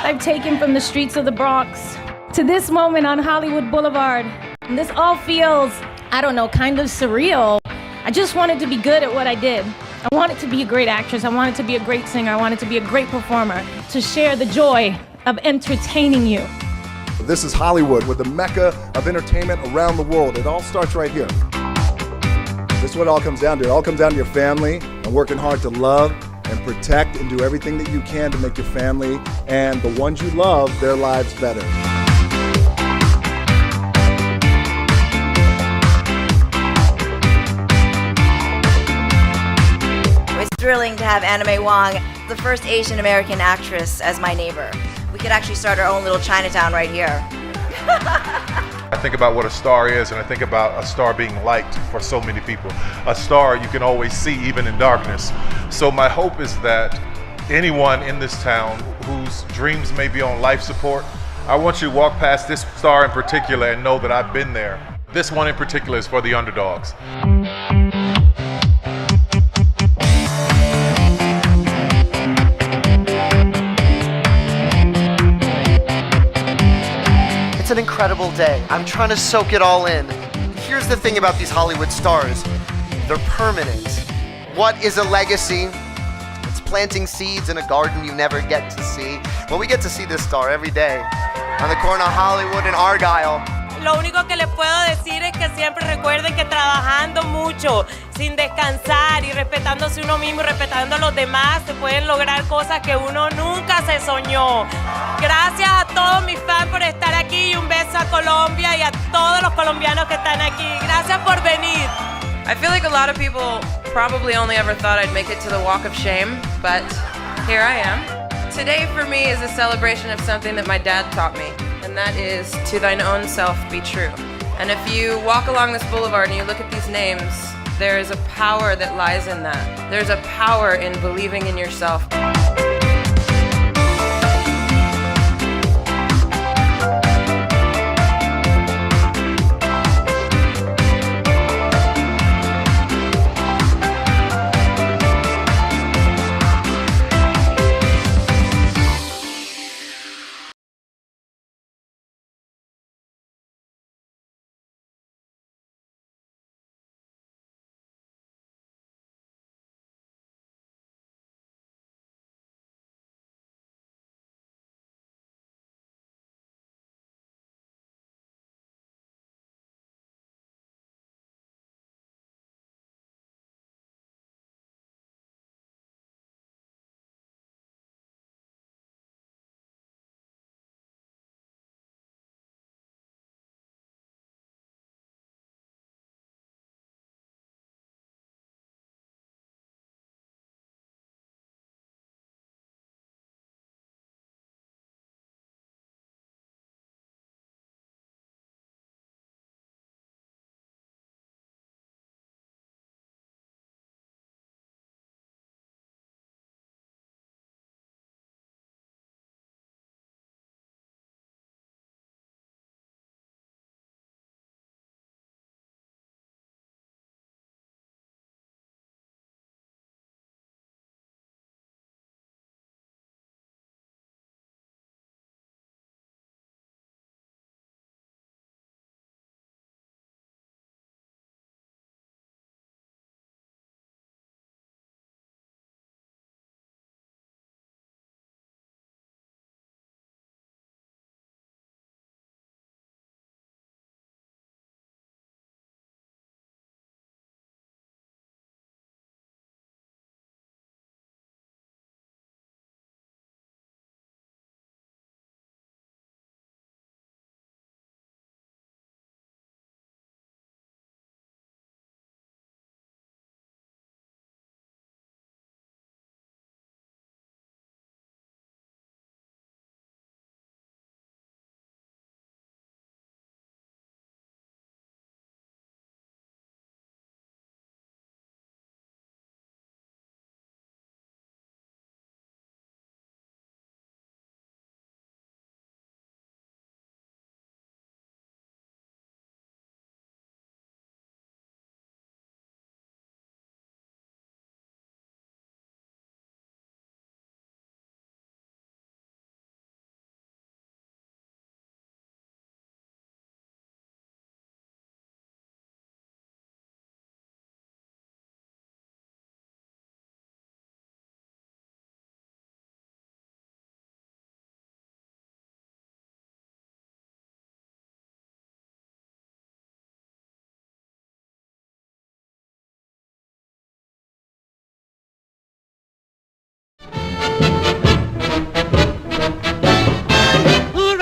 I've taken from the streets of the Bronx to this moment on Hollywood Boulevard. And this all feels, I don't know, kind of surreal. I just wanted to be good at what I did. I wanted to be a great actress. I wanted to be a great singer. I wanted to be a great performer, to share the joy of entertaining you. This is Hollywood, with the mecca of entertainment around the world. It all starts right here. This is what it all comes down to. It all comes down to your family and working hard to love and protect and do everything that you can to make your family and the ones you love, their lives better. It's thrilling to have Anna May Wong, the first Asian American actress, as my neighbor. We could actually start our own little Chinatown right here. I think about what a star is, and I think about a star being liked for so many people. A star you can always see even in darkness. So my hope is that anyone in this town whose dreams may be on life support, I want you to walk past this star in particular and know that I've been there. This one in particular is for the underdogs. It's an incredible day. I'm trying to soak it all in. Here's the thing about these Hollywood stars. They're permanent. What is a legacy? It's planting seeds in a garden you never get to see. Well, we get to see this star every day on the corner of Hollywood and Argyle. Lo único que les puedo decir es que siempre recuerden que trabajando mucho, sin descansar y respetándose uno mismo y respetando a los demás, se pueden lograr cosas que uno nunca se soñó. Gracias a todos mis fans por estar aquí y un beso a Colombia y a todos los colombianos que están aquí. Gracias por venir. I feel like a lot of people probably only ever thought I'd make it to the Walk of Shame, but here I am. Today for me is a celebration of something that my dad taught me, and that is to thine own self be true. And if you walk along this boulevard and you look at these names, there is a power that lies in that. There's a power in believing in yourself.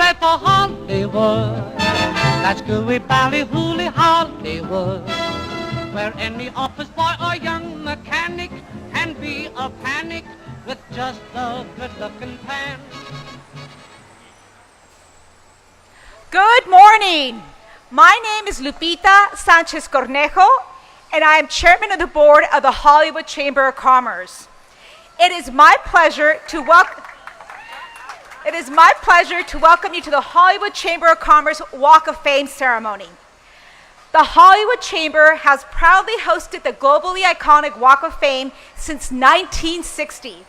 made for Hollywood. That's gooey, bally-hooly Hollywood, where any office boy or young mechanic can be a panic with just a good-looking pan. Good morning. My name is Lupita Sanchez Cornejo, and I am chairman of the board of the Hollywood Chamber of Commerce. It is my pleasure to welcome you to the Hollywood Chamber of Commerce Walk of Fame ceremony. The Hollywood Chamber has proudly hosted the globally iconic Walk of Fame since 1960.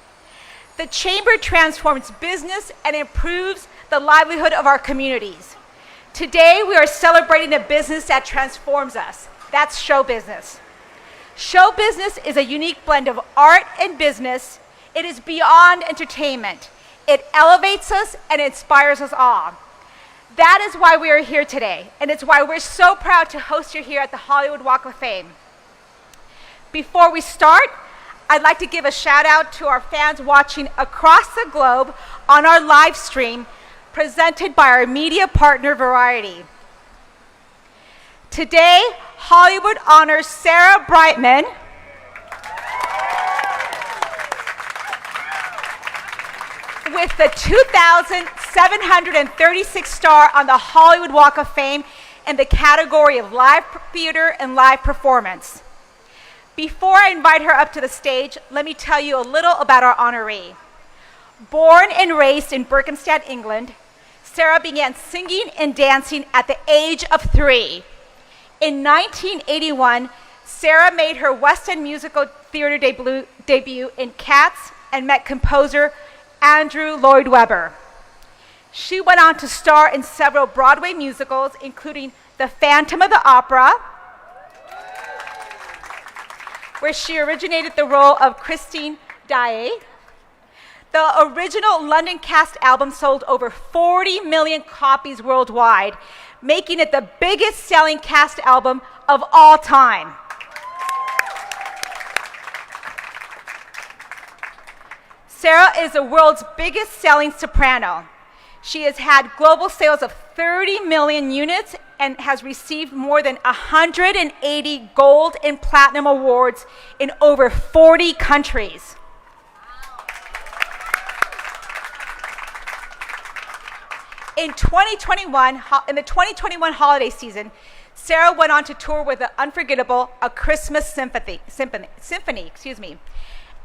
The Chamber transforms business and improves the livelihood of our communities. Today, we are celebrating a business that transforms us. That's show business. Show business is a unique blend of art and business. It is beyond entertainment. It elevates us and inspires us all. That is why we are here today, and it's why we're so proud to host you here at the Hollywood Walk of Fame. Before we start, I'd like to give a shout out to our fans watching across the globe on our live stream presented by our media partner, Variety. Today, Hollywood honors Sarah Brightman with the 2,736 star on the Hollywood Walk of Fame in the category of live theater and live performance. Before I invite her up to the stage, let me tell you a little about our honoree. Born and raised in Berkhamsted, England, Sarah began singing and dancing at the age of 3. In 1981, Sarah made her West End musical theater debut in Cats and met composer Andrew Lloyd Webber. She went on to star in several Broadway musicals, including The Phantom of the Opera, where she originated the role of Kristin Chenoweth. The original London cast album sold over 40 million copies worldwide, making it the biggest selling cast album of all time. Sarah is the world's biggest selling soprano. She has had global sales of 30 million units and has received more than 180 gold and platinum awards in over 40 countries. In the 2021 holiday season, Sarah went on to tour with the unforgettable A Christmas Symphony,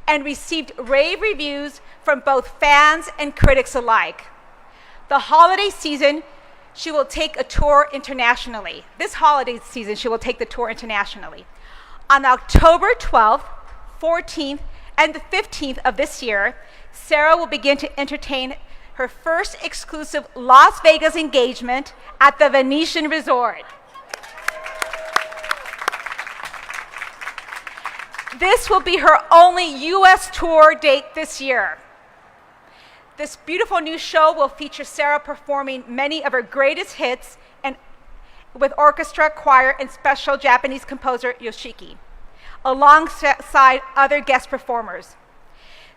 and received rave reviews from both fans and critics alike. The holiday season, she will take a tour internationally. This holiday season, she will take the tour internationally. On October 12th, 14th, and the 15th of this year, Sarah will begin to entertain her first exclusive Las Vegas engagement at the Venetian Resort. This will be her only U.S. tour date this year. This beautiful new show will feature Sarah performing many of her greatest hits and with orchestra, choir, and special Japanese composer Yoshiki, alongside other guest performers.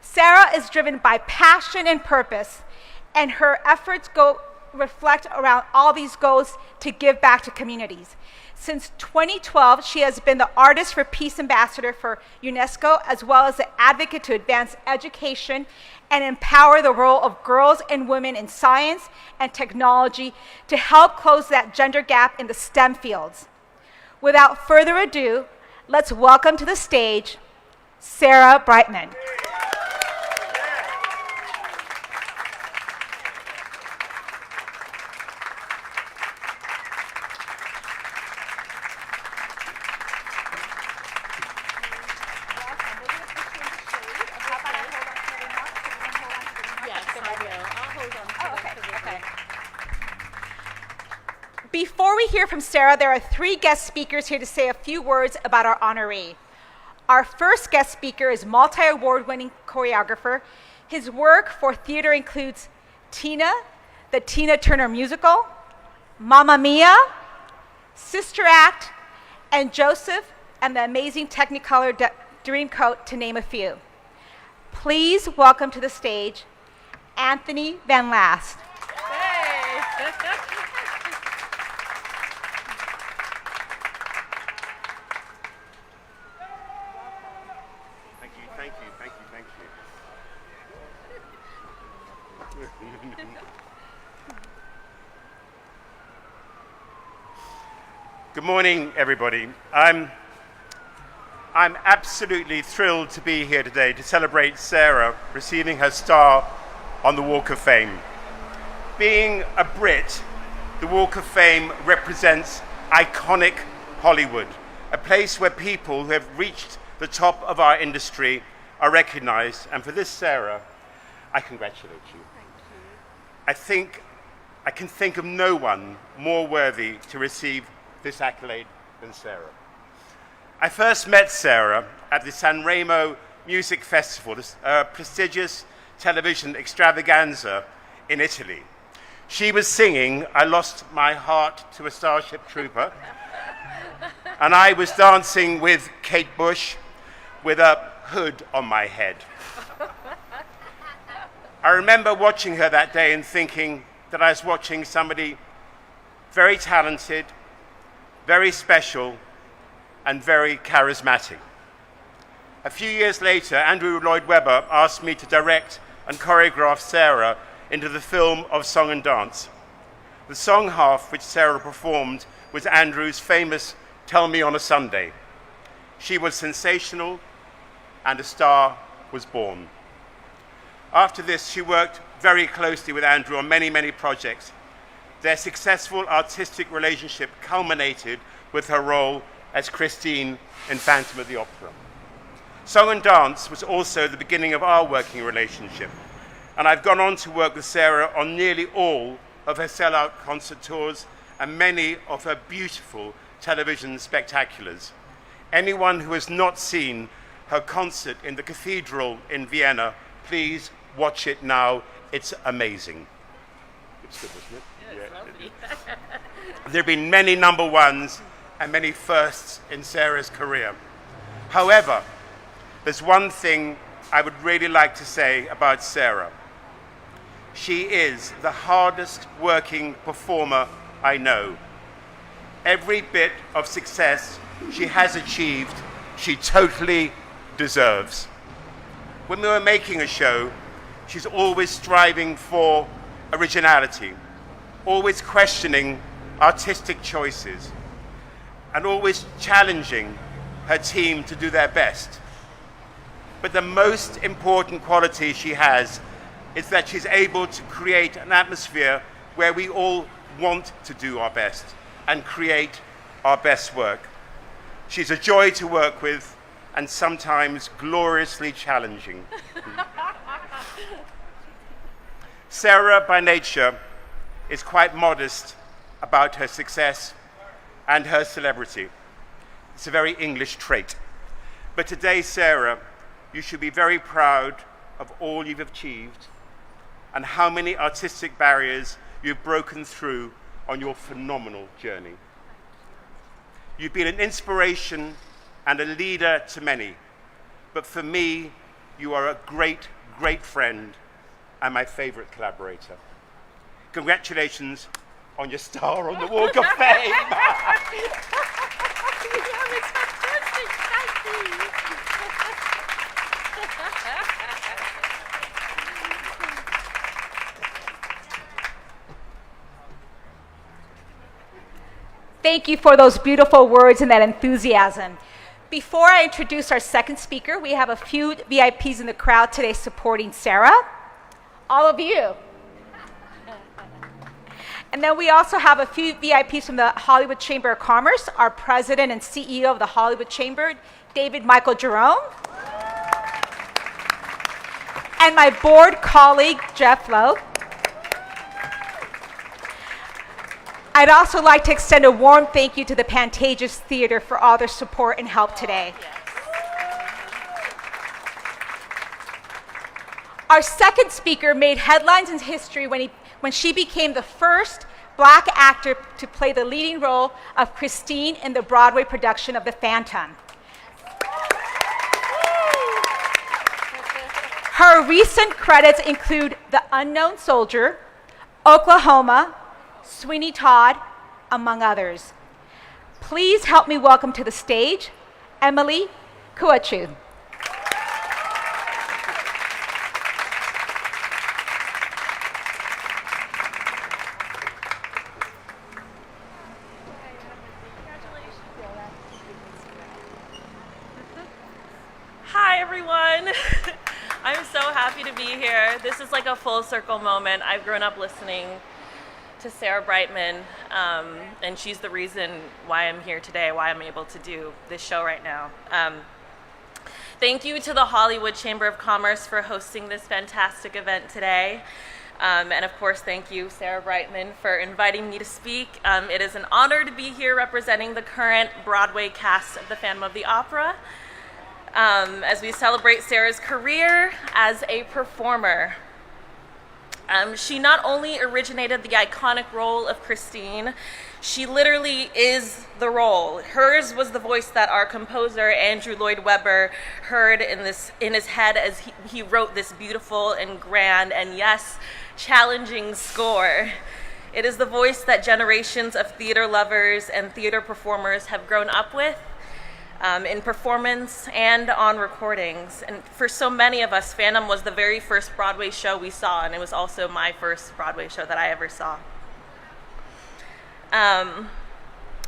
Sarah is driven by passion and purpose, and her efforts reflect around all these goals to give back to communities. Since 2012, she has been the Artist for Peace Ambassador for UNESCO, as well as the advocate to advance education and empower the role of girls and women in science and technology to help close that gender gap in the STEM fields. Without further ado, let's welcome to the stage Sarah Brightman. Before we hear from Sarah, there are 3 guest speakers here to say a few words about our honoree. Our first guest speaker is multi-award-winning choreographer. His work for theater includes Tina, the Tina Turner musical, Mamma Mia, Sister Act, and Joseph and the Amazing Technicolor Dreamcoat, to name a few. Please welcome to the stage Anthony Van Laast. Hey. Good morning, everybody. I'm absolutely thrilled to be here today to celebrate Sarah receiving her star on the Walk of Fame. Being a Brit, the Walk of Fame represents iconic Hollywood, a place where people who have reached the top of our industry are recognized. And for this, Sarah, I congratulate you. Thank you. I can think of no one more worthy to receive this accolade than Sarah. I first met Sarah at the Sanremo Music Festival, a prestigious television extravaganza in Italy. She was singing "I Lost My Heart to a Starship Trooper," and I was dancing with Kate Bush with a hood on my head. I remember watching her that day and thinking that I was watching somebody very talented, very special, and very charismatic. A few years later, Andrew Lloyd Webber asked me to direct and choreograph Sarah into the film of Song and Dance. The song half which Sarah performed was Andrew's famous "Tell Me on a Sunday." She was sensational, and a star was born. After this, she worked very closely with Andrew on many, many projects. Their successful artistic relationship culminated with her role as Christine in Phantom of the Opera. Song and Dance was also the beginning of our working relationship, and I've gone on to work with Sarah on nearly all of her sellout concert tours and many of her beautiful television spectaculars. Anyone who has not seen her concert in the Cathedral in Vienna, please watch it now. It's amazing. It's good, isn't it? There have been many number ones and many firsts in Sarah's career. However, there's one thing I would really like to say about Sarah. She is the hardest working performer I know. Every bit of success she has achieved, she totally deserves. When we were making a show, she's always striving for originality, always questioning artistic choices, and always challenging her team to do their best. But the most important quality she has is that she's able to create an atmosphere where we all want to do our best and create our best work. She's a joy to work with and sometimes gloriously challenging. Sarah, by nature, is quite modest about her success and her celebrity. It's a very English trait. But today, Sarah, you should be very proud of all you've achieved and how many artistic barriers you've broken through on your phenomenal journey. You've been an inspiration and a leader to many, but for me, you are a great, great friend and my favorite collaborator. Congratulations on your star on the Walk of Fame. Thank you for those beautiful words and that enthusiasm. Before I introduce our second speaker, we have a few VIPs in the crowd today supporting Sarah. All of you. And then we also have a few VIPs from the Hollywood Chamber of Commerce, our president and CEO of the Hollywood Chamber, David Michael Jerome. And my board colleague, Jeff Lowe. I'd also like to extend a warm thank you to the Pantages Theater for all their support and help today. Our second speaker made headlines in history when she became the first Black actor to play the leading role of Christine in the Broadway production of The Phantom. Her recent credits include The Unknown Soldier, Oklahoma, Sweeney Todd, among others. Please help me welcome to the stage, Emilie, Kouatchou. everyone. I'm so happy to be here. This is like a full circle moment. I've grown up listening to Sarah Brightman, and she's the reason why I'm here today, why I'm able to do this show right now. Thank you to the Hollywood Chamber of Commerce for hosting this fantastic event today. And of course, thank you, Sarah Brightman, for inviting me to speak. It is an honor to be here representing the current Broadway cast of the Phantom of the Opera as we celebrate Sarah's career as a performer. She not only originated the iconic role of Kristin, she literally is the role. Hers was the voice that our composer, Andrew Lloyd Webber, heard in his head as he wrote this beautiful and grand and, yes, challenging score. It is the voice that generations of theater lovers and theater performers have grown up with in performance and on recordings. And for so many of us, Phantom was the very first Broadway show we saw, and it was also my first Broadway show that I ever saw. And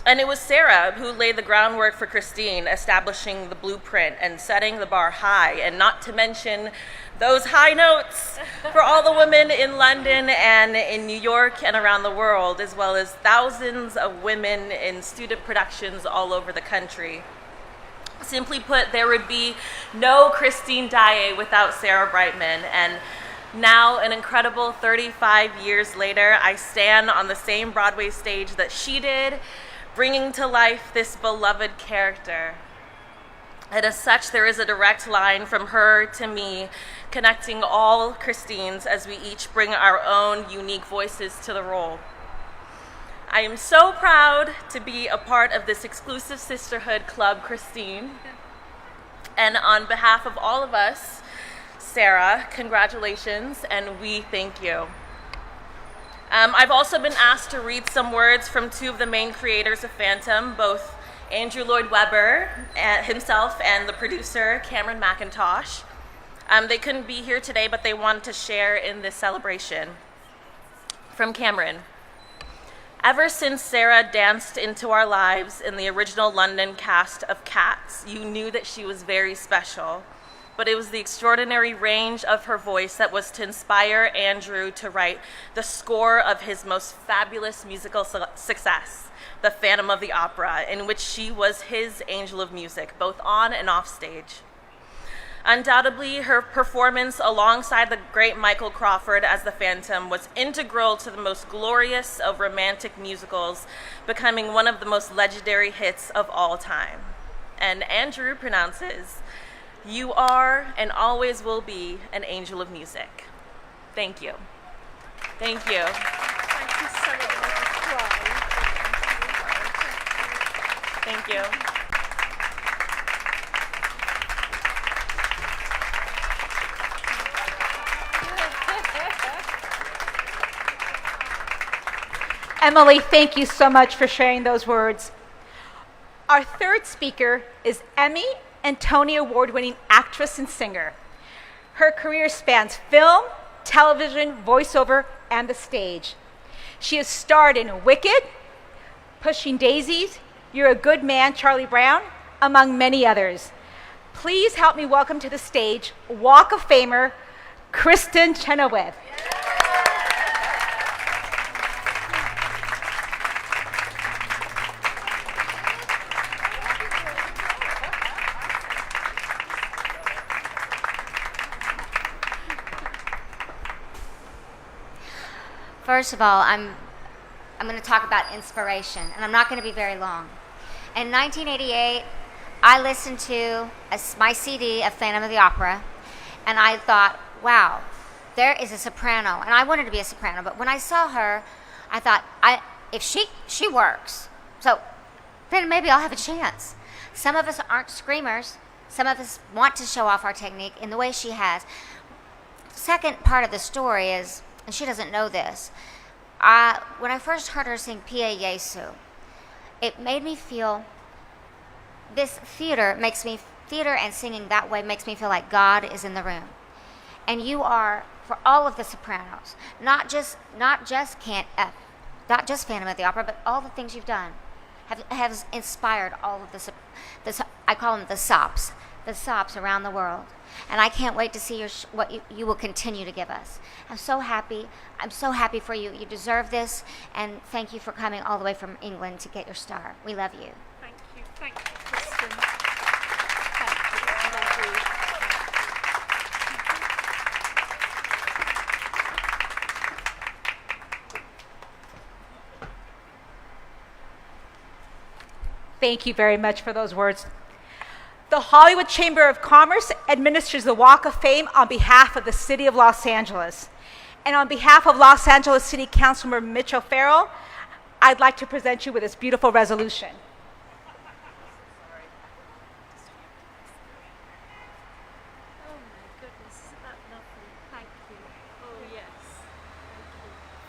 it was Sarah who laid the groundwork for Kristin, establishing the blueprint and setting the bar high, and not to mention those high notes for all the women in London and in New York and around the world, as well as thousands of women in student productions all over the country. Simply put, there would be no Kristin Daye without Sarah Brightman, and now, an incredible 35 years later, I stand on the same Broadway stage that she did, bringing to life this beloved character. And as such, there is a direct line from her to me, connecting all Kristins as we each bring our own unique voices to the role. I am so proud to be a part of this exclusive sisterhood club, Kristin. And on behalf of all of us, Sarah, congratulations, and we thank you. I've also been asked to read some words from two of the main creators of Phantom, both Andrew Lloyd Webber himself and the producer, Cameron McIntosh. They couldn't be here today, but they wanted to share in this celebration. From Cameron. Ever since Sarah danced into our lives in the original London cast of Cats, you knew that she was very special. But it was the extraordinary range of her voice that was to inspire Andrew to write the score of his most fabulous musical success, The Phantom of the Opera, in which she was his angel of music, both on and off stage. Undoubtedly, her performance alongside the great Michael Crawford as the Phantom was integral to the most glorious of romantic musicals, becoming one of the most legendary hits of all time. And Andrew pronounces, "You are and always will be an angel of music." Thank you. Thank you. Thank you so much. Thank you. Emilie, thank you so much for sharing those words. Our third speaker is Emmy and Tony Award-winning actress and singer. Her career spans film, television, voiceover, and the stage. She has starred in Wicked, Pushing Daisies, You're a Good Man, Charlie Brown, among many others. Please help me welcome to the stage Walk of Famer, Kristin Chenoweth. First of all, I'm going to talk about inspiration, and I'm not going to be very long. In 1988, I listened to my CD of Phantom of the Opera, and I thought, wow, there is a soprano. And I wanted to be a soprano, but when I saw her, I thought, if she works, so then maybe I'll have a chance. Some of us aren't screamers. Some of us want to show off our technique in the way she has. Second part of the story is, and she doesn't know this, when I first heard her sing Pie Jesu, it made me feel, theater and singing that way makes me feel like God is in the room. And you are, for all of the sopranos, not just Phantom of the Opera, but all the things you've done have inspired all of this. I call them the sops, the SOPs around the world. And I can't wait to see what you will continue to give us. I'm so happy. I'm so happy for you. You deserve this. And thank you for coming all the way from England to get your star. We love you. Thank you. Thank you, Kristin. Thank you very much for those words. The Hollywood Chamber of Commerce administers the Walk of Fame on behalf of the City of Los Angeles. And on behalf of Los Angeles City Councilmember Mitch O'Farrell, I'd like to present you with this beautiful resolution. Oh my goodness, isn't that lovely? Thank you. Oh yes.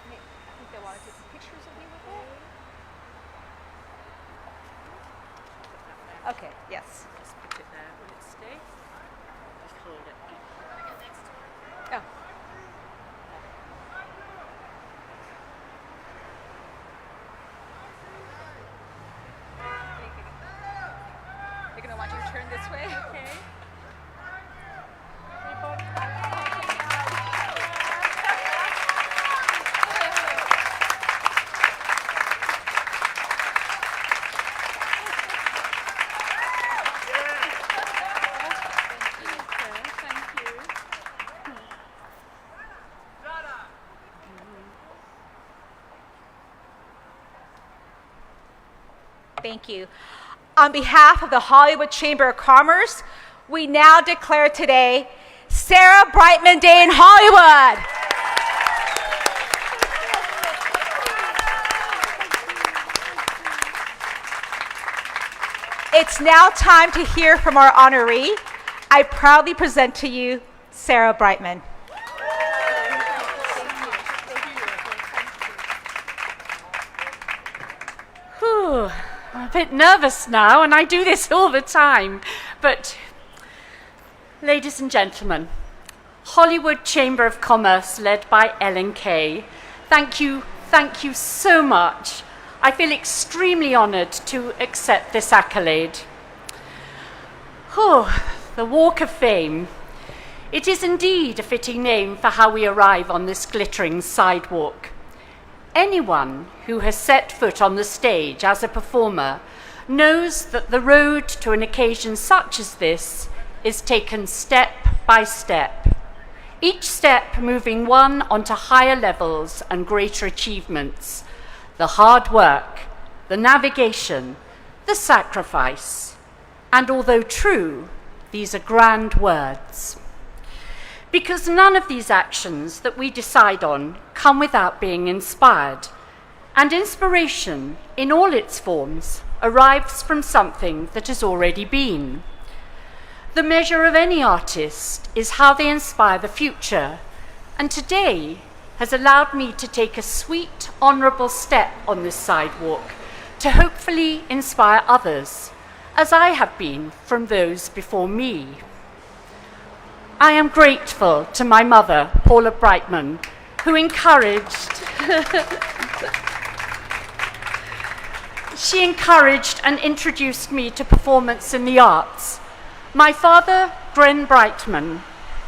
Thank you. I think they want to take some pictures of you with it. Okay, yes. Just put it there. Will it stay? Just hold it. Oh. They're going to want you to turn this way. Okay. Thank you. On behalf of the Hollywood Chamber of Commerce, we now declare today Sarah Brightman Day in Hollywood. It's now time to hear from our honoree. I proudly present to you Sarah Brightman. Whew. I'm a bit nervous now, and I do this all the time. But, ladies and gentlemen, Hollywood Chamber of Commerce, led by Ellen Kay, thank you so much. I feel extremely honored to accept this accolade. Whew, the Walk of Fame. It is indeed a fitting name for how we arrive on this glittering sidewalk. Anyone who has set foot on the stage as a performer knows that the road to an occasion such as this is taken step by step, each step moving one onto higher levels and greater achievements. The hard work, the navigation, the sacrifice, and although true, these are grand words. Because none of these actions that we decide on come without being inspired. And inspiration, in all its forms, arrives from something that has already been. The measure of any artist is how they inspire the future, and today has allowed me to take a sweet, honourable step on this sidewalk to hopefully inspire others, as I have been from those before me. I am grateful to my mother, Paula Brightman, who she encouraged and introduced me to performance in the arts. My father, Gren Brightman,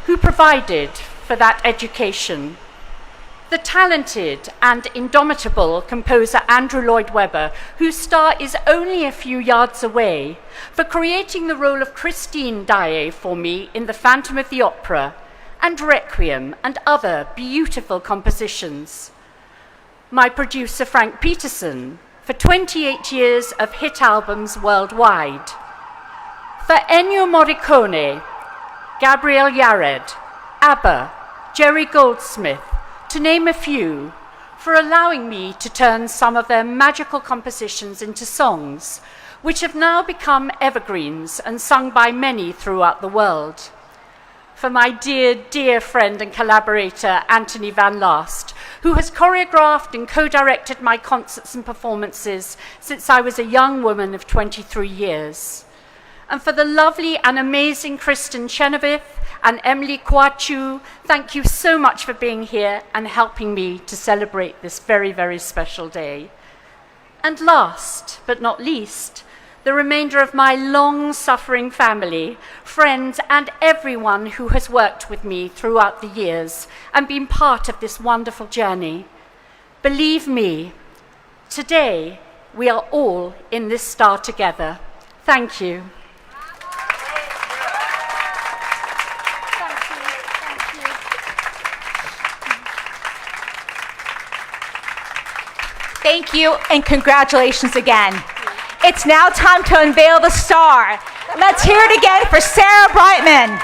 who provided for that education. The talented and indomitable composer Andrew Lloyd Webber, whose star is only a few yards away, for creating the role of Christine Daae for me in The Phantom of the Opera, and Requiem and other beautiful compositions. My producer Frank Peterson, for 28 years of hit albums worldwide. For Ennio Morricone, Gabriel Yared, ABBA, Jerry Goldsmith, to name a few, for allowing me to turn some of their magical compositions into songs, which have now become evergreens and sung by many throughout the world. For my dear, dear friend and collaborator, Anthony Van Laast, who has choreographed and co-directed my concerts and performances since I was a young woman of 23 years. And for the lovely and amazing Kristin Chenoweth and Emilie Kouatchou, thank you so much for being here and helping me to celebrate this very, very special day. And last but not least, the remainder of my long-suffering family, friends, and everyone who has worked with me throughout the years and been part of this wonderful journey. Believe me, today we are all in this star together. Thank you. Thank you and congratulations again. It's now time to unveil the star. Let's hear it again for Sarah Brightman.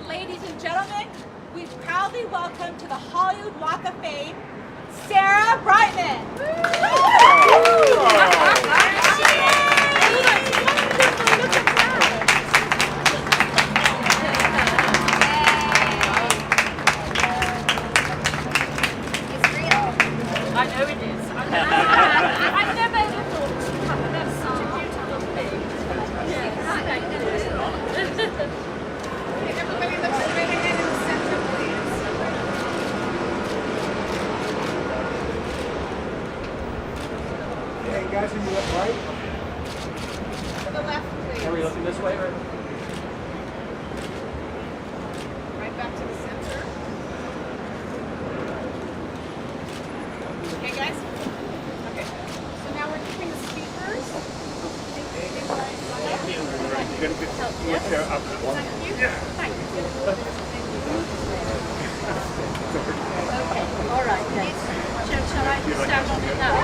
Ladies and gentlemen, we proudly welcome to the Hollywood Walk of Fame, Sarah Brightman. I know it is. I never ever thought to have that song. Everybody looks straight ahead in the center, please. Hey guys, can you look right? To the left, please. Are we looking this way, right? Right back to the center. Okay, guys? Okay. So now we're keeping the speakers. Thank you. Okay. All right. Shall I stand on it now?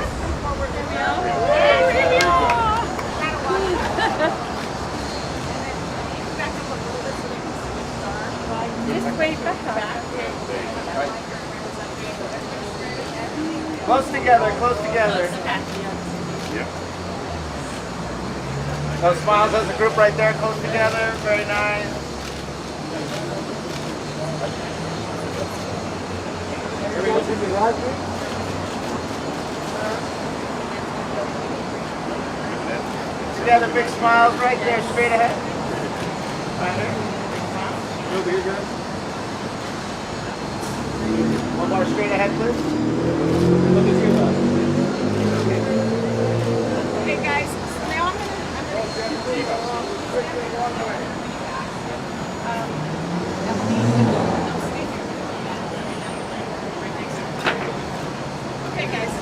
There we are. This way back. Close together, close together. Those smiles as a group right there, close together. Very nice. Everyone to the right, please. Together, big smiles right there, straight ahead. Right there. Over here, guys. One more straight ahead, please. Look at your left. Okay, guys. So now I'm Okay, guys.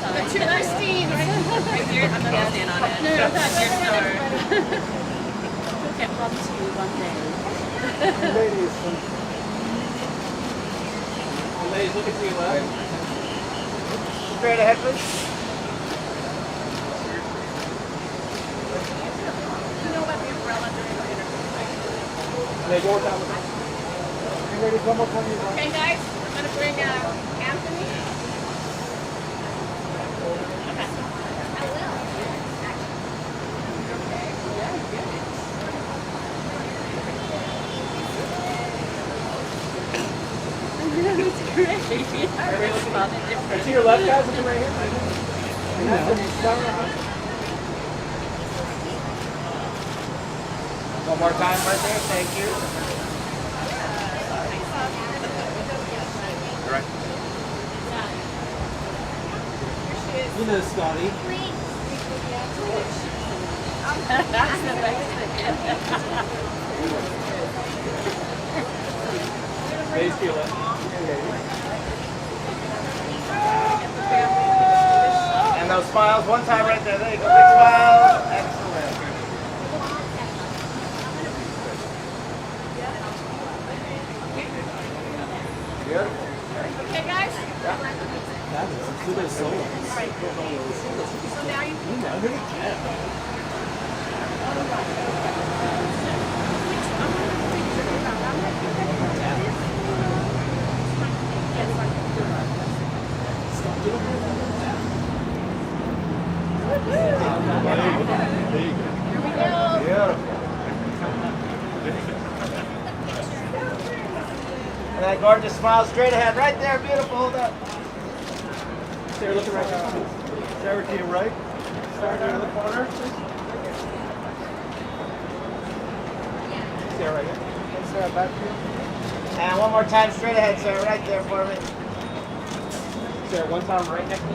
But to Christine, right here. I'm not standing on it. No, that's your star. We'll get love to you one day. Ladies, look at your left. Straight ahead, please. You know about the umbrella during the interview. Hey, go down the back. Hey, ladies, one more time. Okay, guys. I'm going to bring Anthony. It's great. To your left, guys, look right here. And that's when you start around. One more time right there, thank you. Right. You know, Scotty. And those smiles, one time right there. There you go. Big smile. Excellent. Good. Okay, guys? So now you And that gorgeous smile straight ahead, right there, beautiful. Hold up. Sarah, looking right now. Sarah to your right. Sarah to the corner. Sarah right here. Sarah back here. And one more time, straight ahead, Sarah, right there for me. Sarah, one time right next to me.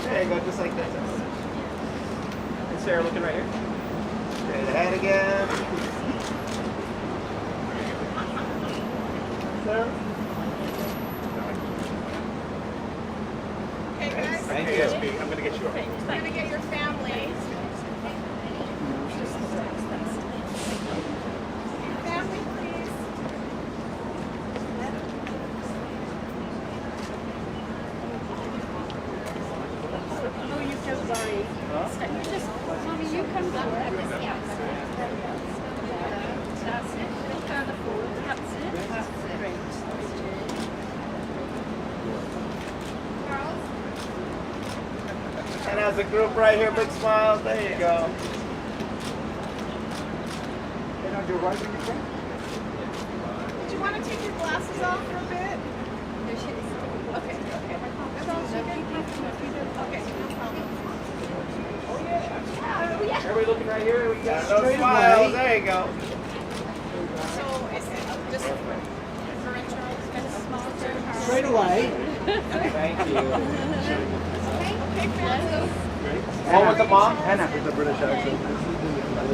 There you go, just like that. And Sarah looking right here. Straight ahead again. Sarah. Okay, guys? Thank you. I'm going to get you up. You're going to get your family. Family, please. Oh, you so sorry. You just, Mommy, you come forward. That's it. Further forward. That's it. Great. And as a group right here, big smiles. There you go. And on your right when you come. Do you want to take your glasses off for a bit? Okay, okay. That's all she can. Okay, no problem. Oh yeah. Oh, yeah. Everybody looking right here. We got Straight those smiles. away. There you go. So is it just for Charles and small Charles? Straight away. Thank you. Okay, family. One with the mom? Anna. With the British accent.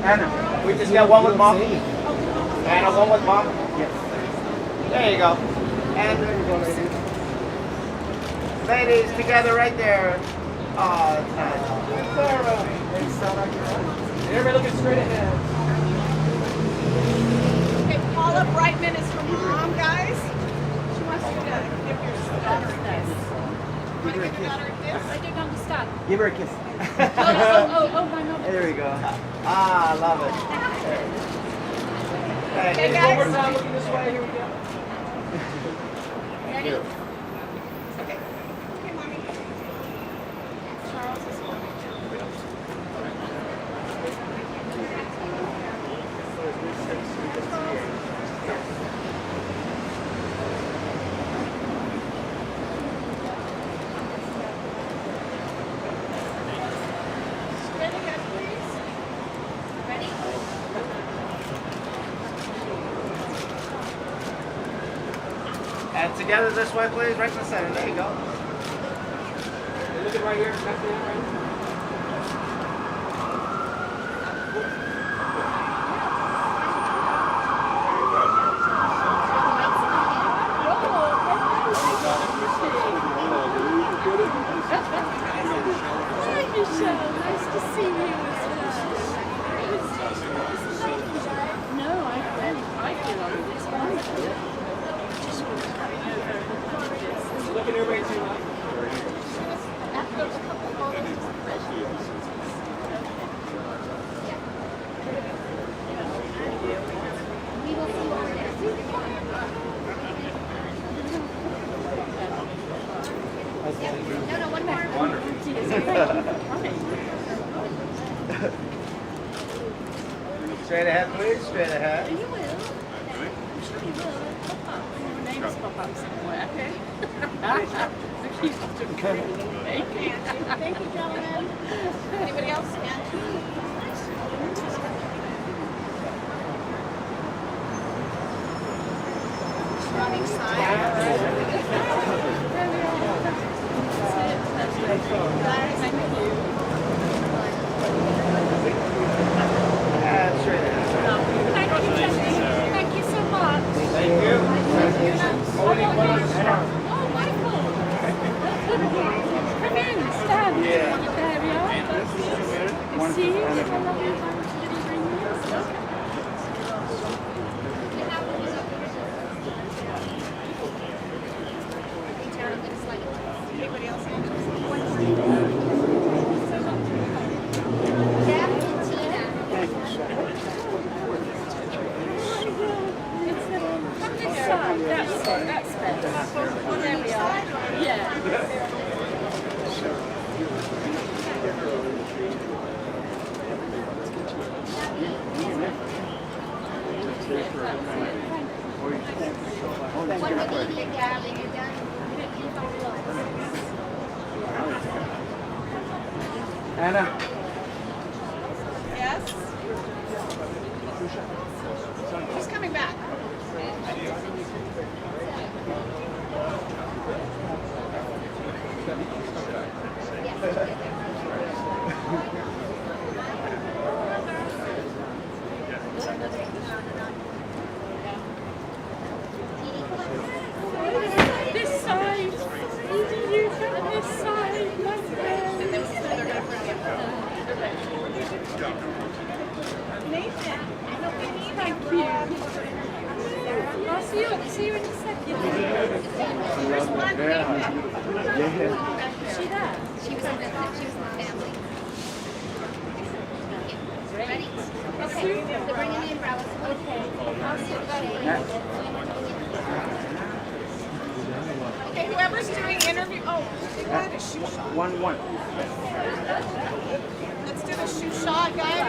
Anna. We just got one with mom. Anna, one with mom? Yes. There you go. And there you go, ladies, together right there. Oh, it's nice. Sarah. Everybody looking straight ahead. Okay, Paula Brightman is from mom, guys. She wants you to give your daughter a kiss. You want to give your daughter a kiss? I don't understand. Give her a kiss. Oh, my God. There we go. Ah, I love it. Okay, One guys. more time, looking this way. Here we go. Ready? Okay. Okay, Mommy. Charles is Straight ahead, please. Ready? And together this way, please. Right in the center. There you go. You're looking right here. Right there, right here. Hi, Michelle. Nice to see you as well. No, I feel on this one. Looking everybody too much. No, one more. Straight ahead, please. Straight ahead. You will. I'm sure you will. Pop up. Your names pop up somewhere. Okay. Thank you. Thank you, gentlemen. Anybody else? Thank you so much. Thank you. Oh, Michael. Come in, stand. There we are. See, if I love you, did he bring you? That's better. There we are. Yeah. Anna. Yes? Who's coming back? This side. You come this side, my friend. Nathan. Thank you. I'll see you in a second. Where's my Is she there? She was in the family. Ready? Okay. They're bringing the umbrellas. Okay. Okay, whoever's doing interview. Oh, they wanted a shoe shot. 1-1. Let's do the shoe shot, guys.